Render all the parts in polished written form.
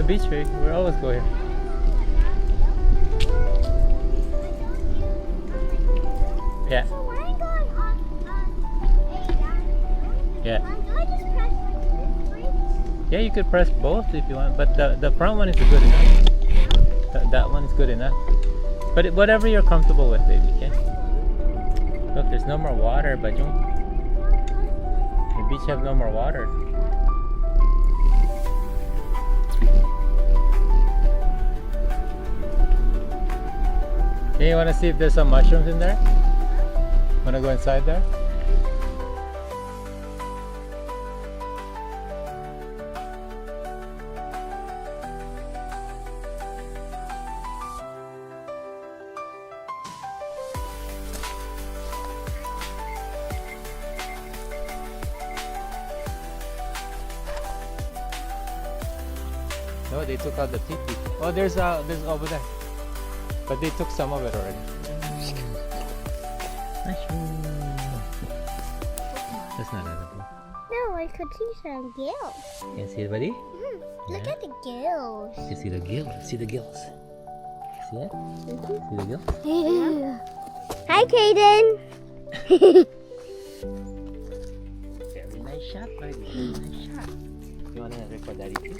beach, baby. We always go here. Yeah. So when I'm going on a Yeah. do I just press like this bridge? Yeah, you could press both if you want, but the front one is good enough. That one is good enough. But whatever you're comfortable with, baby. Okay. Look, there's no more water, Bajung. The beach have no more water. Hey, you wanna see if there's some mushrooms in there? Wanna go inside there? No, they took out the teepee. Oh, there's over there, but they took some of it already. Mushroom. That's not edible. No, I could see some gills. You see it, buddy? Look at the gills. You see the gills? See the gills? See it? See the gills? Hi, Kaden. Very nice shot, buddy. Very nice shot. You wanna record daddy too?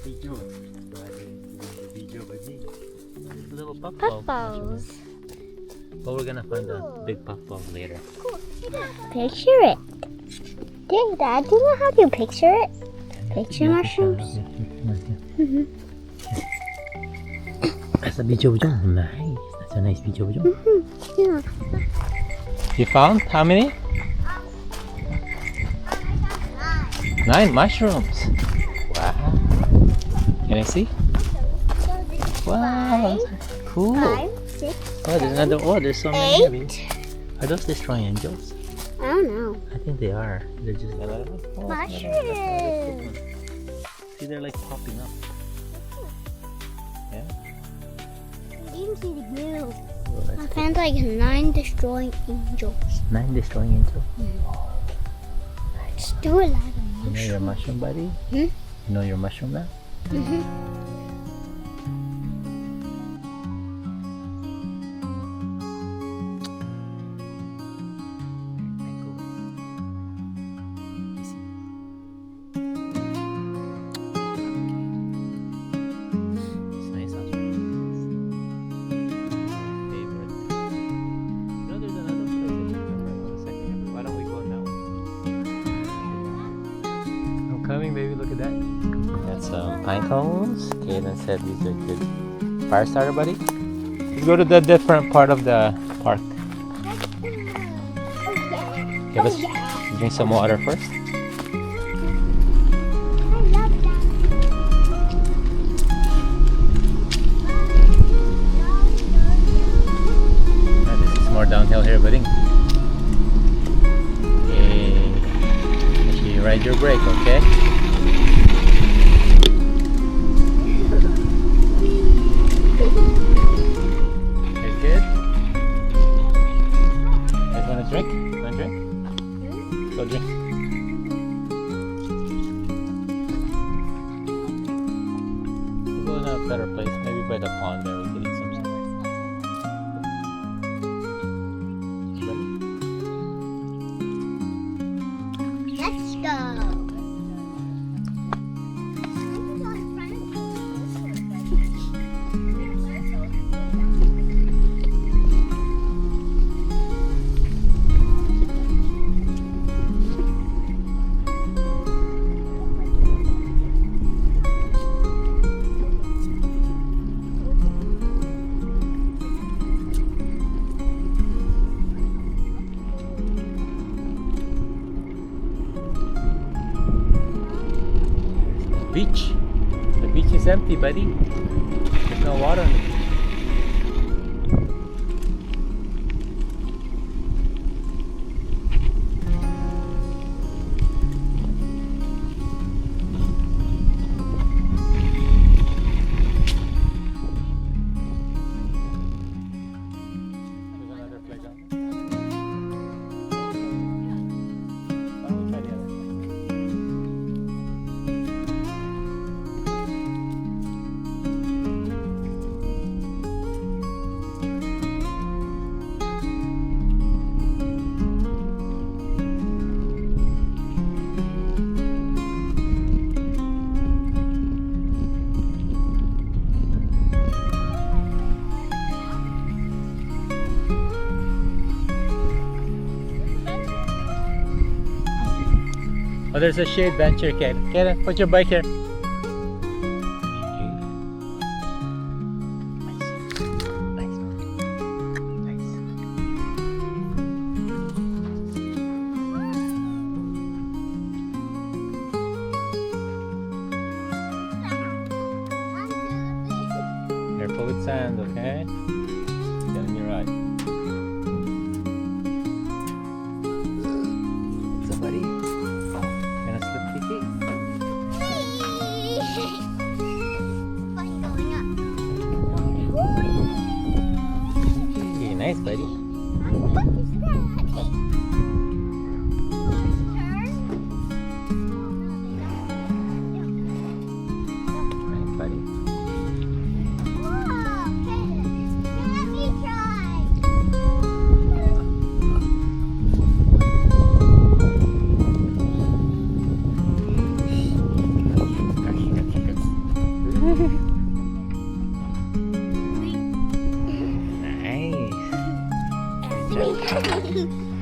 Video. Video, buddy. Little Puffballs. But we're gonna find the big puffball later. Picture it. Dad, do you know how to picture it? Picture mushrooms? That's a video, Bajong. Nice. That's a nice video, Bajong. Yeah. You found how many? 9 mushrooms. Wow. Can I see? Wow. Cool. 5, 6, Oh, there's another. Oh, there's so many. 8. Baby. Are those destroying angels? I don't know. I think they are. They're just Mushrooms. See, they're like popping up. Yeah. You didn't see the gills. Oh, I found like 9 destroying angels. 9 destroying angels. It's still a lot of You know your mushroom, buddy? Hmm? You know your mushroom now? It's nice out there. Favorite. You know, there's another place I remember on the second. Why don't we go now? I'm coming, baby. Look at that. Got some pine cones. Kaden said these are good. Fire starter, buddy. Let's go to the different part of the park. Okay, let's drink some water first. This is more downhill here, buddy. Okay. Make sure you ride your brake, okay? You're good? You guys wanna drink? Wanna drink? Go drink. We'll go to a better place, maybe by the pond there we could eat some stuff. Let's go. Beach. The beach is empty, buddy. There's no water on the beach. There's another playground. Why don't we try the other Oh, there's a shade bench here, Kate. Kate, put your bike here. Careful with sand, okay? Get on your right. What's up, buddy? Gonna slip, Kiki? Kiki, nice, buddy. Nice, buddy.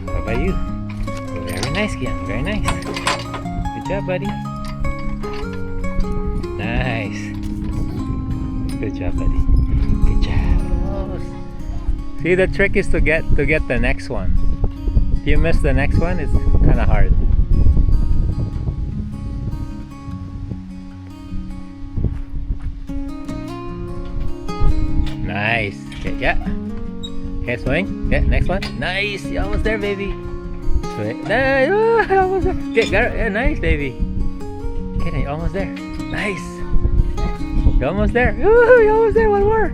How about you? Very nice, Kian. Very nice. Good job, buddy. Nice. Good job, buddy. Good job. See, the trick is to get the next one. If you miss the next one, it's kind of hard. Nice. Okay, yeah. Okay, swing. Yeah, next one. Nice. You're almost there, baby. Swing. Nice. Oh, almost there. Okay, got it. Yeah, nice, baby. Okay, you're almost there. Nice. You're almost there. Ooh, you're almost there. One more.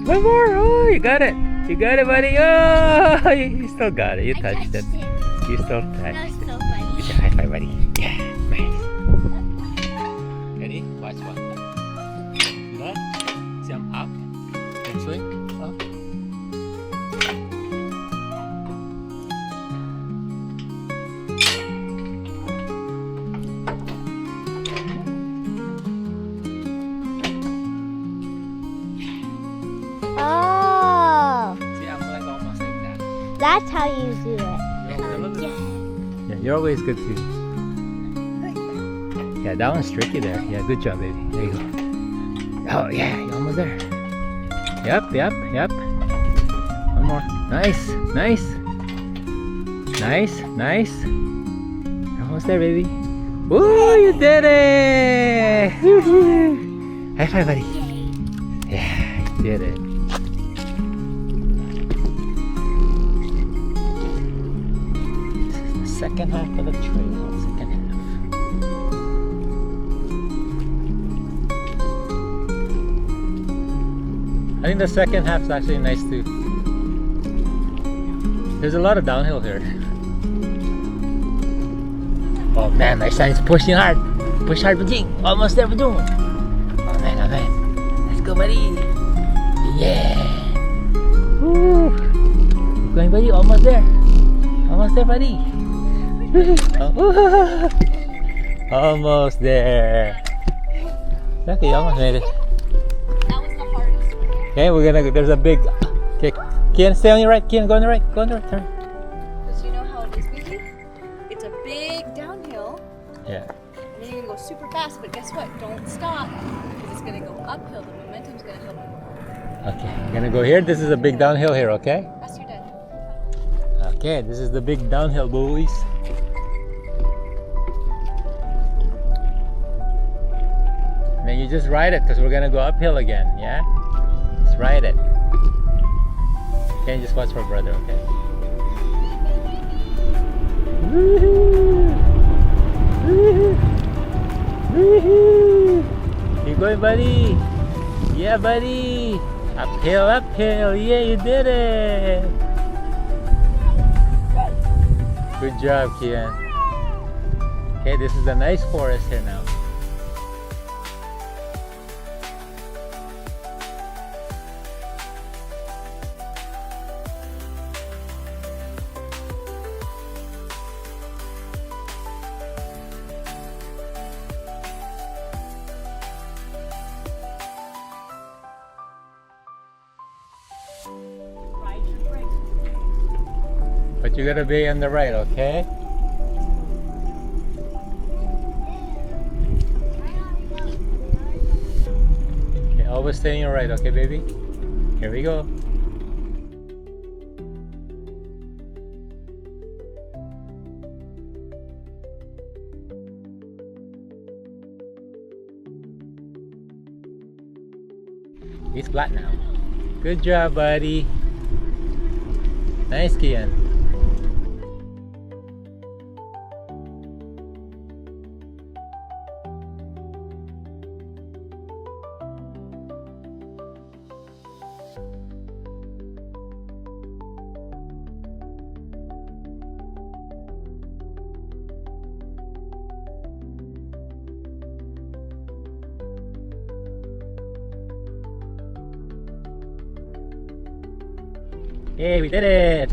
One more. Oh, you got it. You got it, buddy. Oh, you still got it. You touched it. You still touched it. Good job. High five, buddy. Yeah, nice. Ready? Watch one. Good. Jump up. And swing. Up. Oh, See, I'm like almost like that. that's how you do it. Yeah, you're always good too. Yeah, that one's tricky there. Yeah, good job, baby. There you go. Oh, yeah, you're almost there. Yep, yep, yep. One more. Nice, nice. Nice, nice. You're almost there, baby. Woo, you did it! High five, buddy. Yeah, you did it. Second half of the trail. Second half. I think the second half is actually nice too. There's a lot of downhill here. Oh man, my son is pushing hard. Push hard, Bajing. Almost there, Bajing. Oh man, oh man. Let's go, buddy. Yeah. Woo. Keep going, buddy. Almost there. Almost there, buddy. Oh. Almost there. Okay, you almost made it. That was the hardest one. Okay, we're gonna. There's a big. Okay, Kian, stay on your right. Kian, go on the right. Go on the right. Turn. Because you know how it is, baby? It's a big downhill, Yeah. and then you're gonna go super fast, but guess what? Don't stop, because it's gonna go uphill. The momentum's gonna help you. Okay, we're gonna go here. This is a big downhill here. Okay. Ask your dad. Okay, this is the big downhill, boys. And then you just ride it, because we're gonna go uphill again. Yeah. Just ride it. Okay, just watch for brother. Okay. Woohoo! Woohoo! Woohoo! Keep going, buddy. Yeah, buddy. Uphill, uphill. Yeah, you did it. Good job, Kian. Okay, this is a nice forest here now. Ride your brakes. But you gotta be on the right, okay? Okay, always stay on your right, okay, baby? Here we go. He's flat now. Good job, buddy. Nice, Kian. Yay, we did it!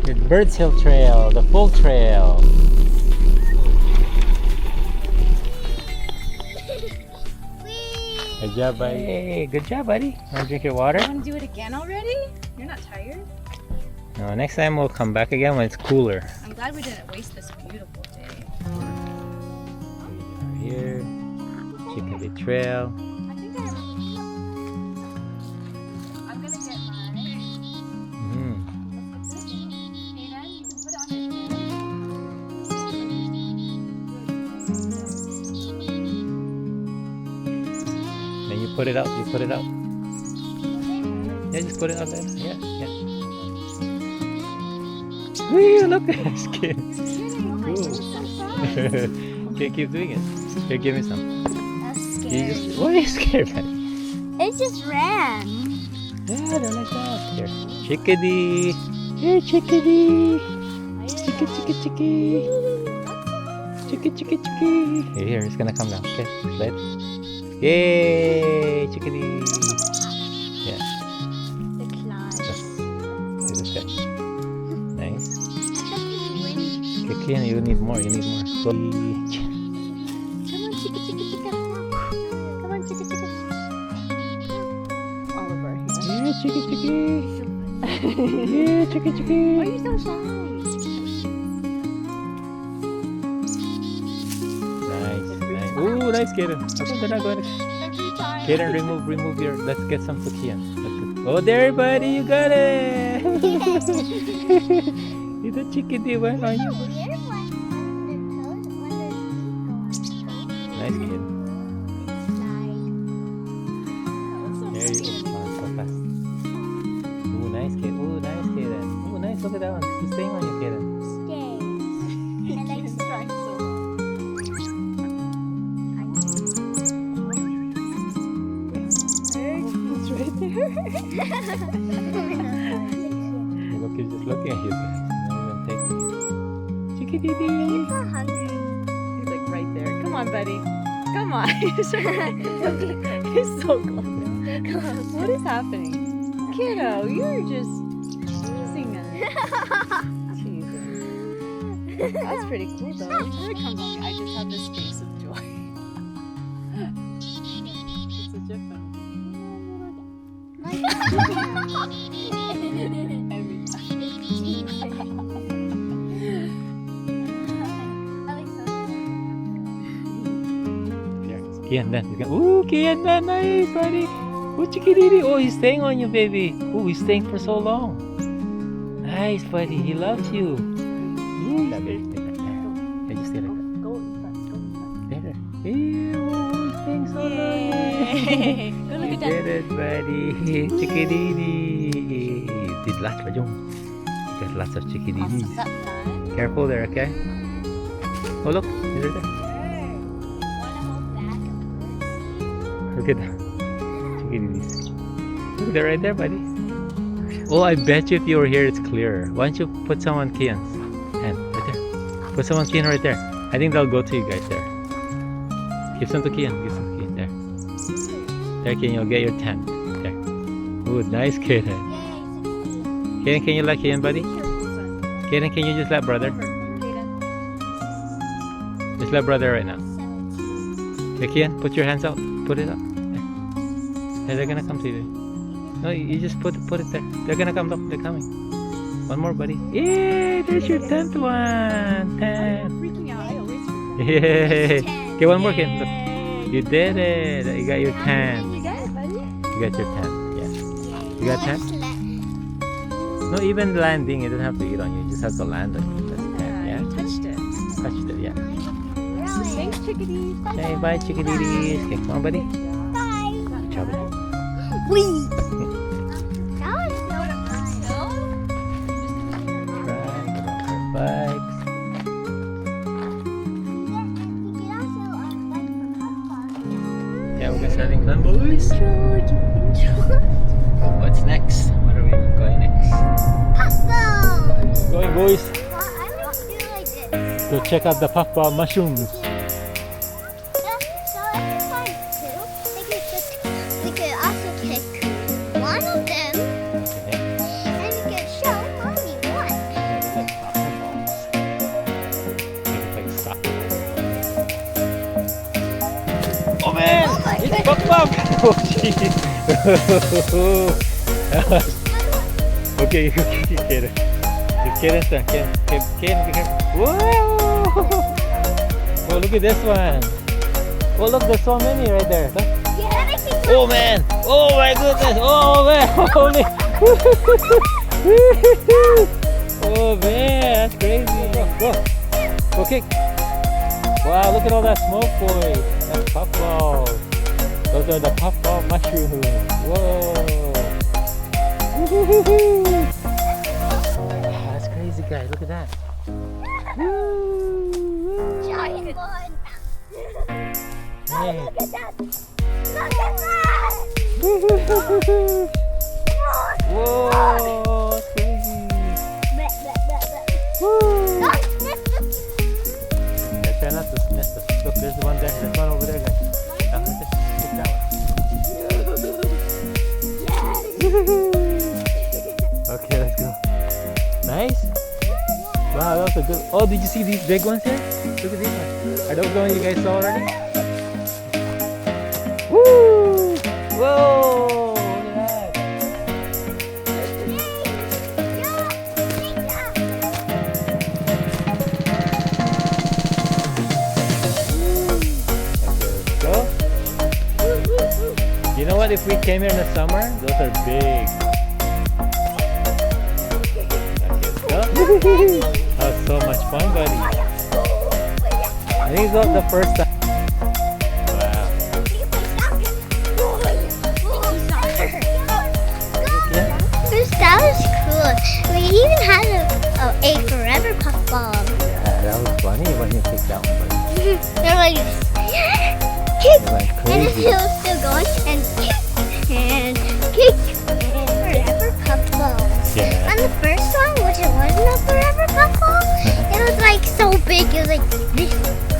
The Birds Hill Trail, the full trail. Good job, buddy. Hey, good job, buddy. Wanna drink your water? You want to do it again already? You're not tired? No, next time we'll come back again when it's cooler. I'm glad we didn't waste this beautiful day. Here, Chickadee Trail. I think I'm gonna get mine. Hey, then you can put it on your Then you put it out, you put it out. Yeah, just put it out there. Yeah, yeah. Wee, look at his skin. Cool. Okay, keep doing it. Here, give me some. That's You scary. just, what are you scared of? It just ran. Yeah, they're like that. Here. Chickadee. Here, chickadee. Chicka, chicka, chicky. Chicka, chicka, chicky. Here, it's gonna come down. Okay, let. Yay, chickadee. Yeah, The claws. see this guy. Nice. Okay, Kian, you need more. You need more. Go. Come on, chicka, chicka, chicka. Come on, chicka, chicka. Oliver here. Yeah, chicky, chicky. Yeah, chicky, chicky. Why are you so shy? Nice, nice. Ooh, nice, Kaden. They're not going to. every time. Kaden, remove your. Let's get some for Kian. Oh, there, buddy, you got it. You the chickadee one, aren't you? Nice, kid. There you go. Oh, so fast. Ooh, nice, kid. Ooh, nice, Kaden. Ooh, nice. Look at that one. He's staying on you, Kaden. He's trying so He's right there. Look, he's just looking at you. He's not even taking you. Chickadee. He's like right there. Come on, buddy. Come on. He's so close. What is happening? Kiddo, you're just teasing us. Teasing. That's pretty cool though. Here it comes on me. I just have this face of joy. It's a different. Every Kian, then. Ooh, Kian, then. Nice, buddy. Ooh, chickadee. Oh, he's staying on you, baby. Ooh, he's staying for so long. Nice, buddy. He loves you. Ooh, that baby. Stay right there. Yeah, just stay like that. Go in front. There. Ew, he's staying so long. Yay. Go look You at that. did it, buddy. Chickadee. Did lots of jump. You got lots of chickadees. Careful there, okay? Oh, look. He's right there. Look at that. Chickadees. Look, they're right there, buddy. Oh, I bet you if you were here, it's clearer. Why don't you put some on Kian's hand? Right there. Put some on Kian right there. I think they'll go to you guys there. Give some to Kian. Give some to Kian. There. There, Kian, you'll get your 10. There. Ooh, nice, Kian. Kian, can you let Kian, buddy? Kian, can you just let brother? Just let brother right now. Okay, Kian, put your hands out. Put it up. There. They're gonna come to you. No, you just put it there. They're gonna come. Look, they're coming. One more, buddy. Yeah, there's your 10th one. 10. Freaking out. I always freak out. Yay. Okay, one more, kid. Look. You did it. You got your 10. You got it, buddy. You got your 10. Yeah. You got 10? No, even landing, it doesn't have to eat on you. You just have to land on you. That's 10. Yeah. You touched it. Touched it, yeah. Thanks, chickadees. Okay, bye, chickadees. Okay, come on, buddy. Bye. Good job, buddy. Wee. Bikes. Yeah, we're starting done, boys. What's next? What are we going next? Going, boys. Go check out the puffball mushrooms. We could also pick one of them and we could show mommy one. Oh man! It's puff-puff! Oh jeez! Okay, you get it. You get it, son. Get it. Whoa! Oh, look at this one. Oh, look, there's so many right there. Look. Oh man! Oh my goodness! Oh man! Holy! Oh man! That's crazy! Go! Go kick! Wow! Look at all that smoke, boys! That's puffballs. Those are the puffball mushrooms. Whoa! Ah, that's crazy, guys! Look at that! Giant one. Yeah. Look at that. Look at that. Whoa! That's crazy! Woo! Yeah, try not to sniff this. Look, there's one there. There's one over there, guys. Now, let's just pick that one. Okay, let's go. Nice. Wow, that was a good. Oh, did you see these big ones here? Look at these ones. Are those the ones you guys saw already? Woo! Whoa! Look at that. Go. You know what? If we came here in the summer, those are big. Okay, let's go. That was so much fun, buddy. I think it's not the first time. Wow. That was cool. We even had a forever puffball. Yeah, that was funny when you picked that one, buddy. They're like, kick, They went and it's crazy. still going, and kick, and forever puffball. Yeah. And the first one, which it wasn't a forever puffball, it was like so big. It was like this.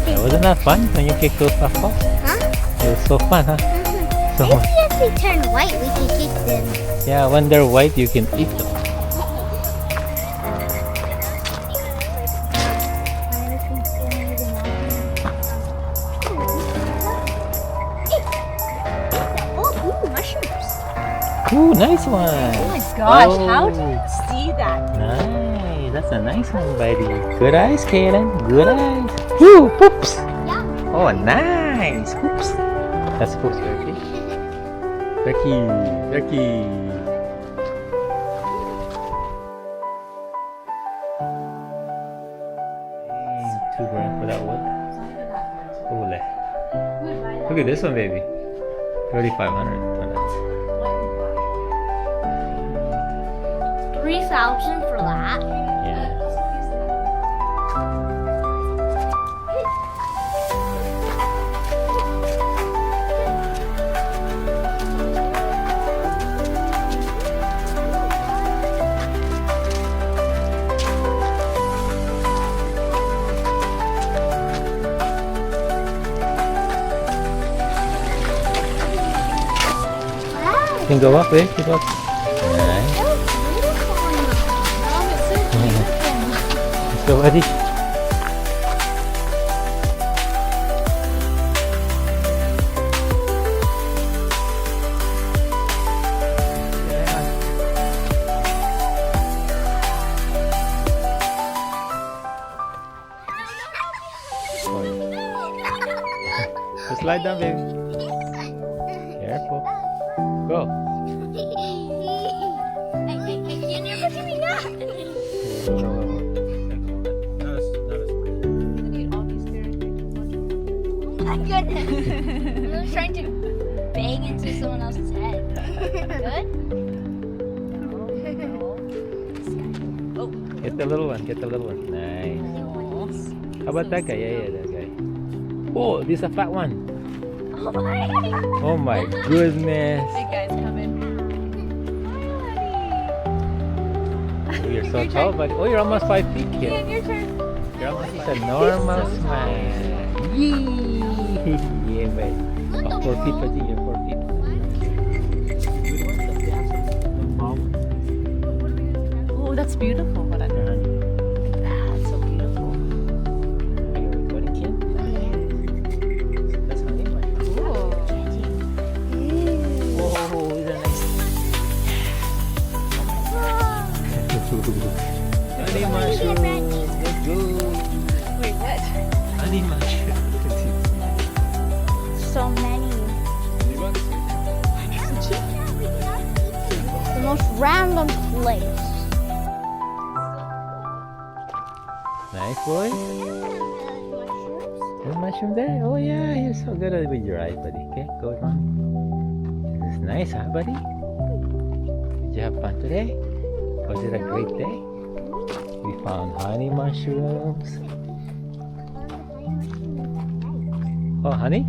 Yeah, wasn't that fun when you kicked those puffballs? Huh? It was so fun, huh? So Maybe if we turn white, we can kick them. yeah, when they're white, you can eat them. Oh, mushrooms. Ooh, nice one. Oh my gosh, Oh. how do you see that? Nice. That's a nice one, buddy. Good eyes, Kaylin. Good eyes. Woo! Oops. Yeah. Oh, nice. Oops. That's supposed to be Turkey. Turkey. $2 for that wood. Ole. Look at this one, baby. 3,500 for that. 3,000 for that. Yeah. Wow. You can go up, babe. Go up. Nice. That was beautiful. Let's go, buddy. Slide down, baby. Careful. Go. You're never giving up. Oh my goodness. I was trying to bang into someone else's head. Good? Get the little one. Get the little one. Nice. How about that guy? Yeah, that guy. Oh, this is a fat one. Oh my God. Oh my goodness. Big guys coming. Oh, you're so tall, buddy. Oh, you're almost 5 feet, Ian, kid. your turn. You're almost like a normal so smile. Yee! Yeah, buddy. Oh, 4 feet, buddy. You're 4 feet. Oh, that's beautiful. What I That's so beautiful. Are you recording, kid? That's honey mushroom. Cool. Oh, these are nice. Honey mushroom. Let's go. Wait, what? Honey mushroom. So many. The most random place. Nice boy. There's mushroom there. Oh yeah, you're so good at it with your eyes, buddy. Okay, go on. This is nice, huh, buddy? Did you have fun today? Was it a great day? We found honey mushrooms. Oh, honey?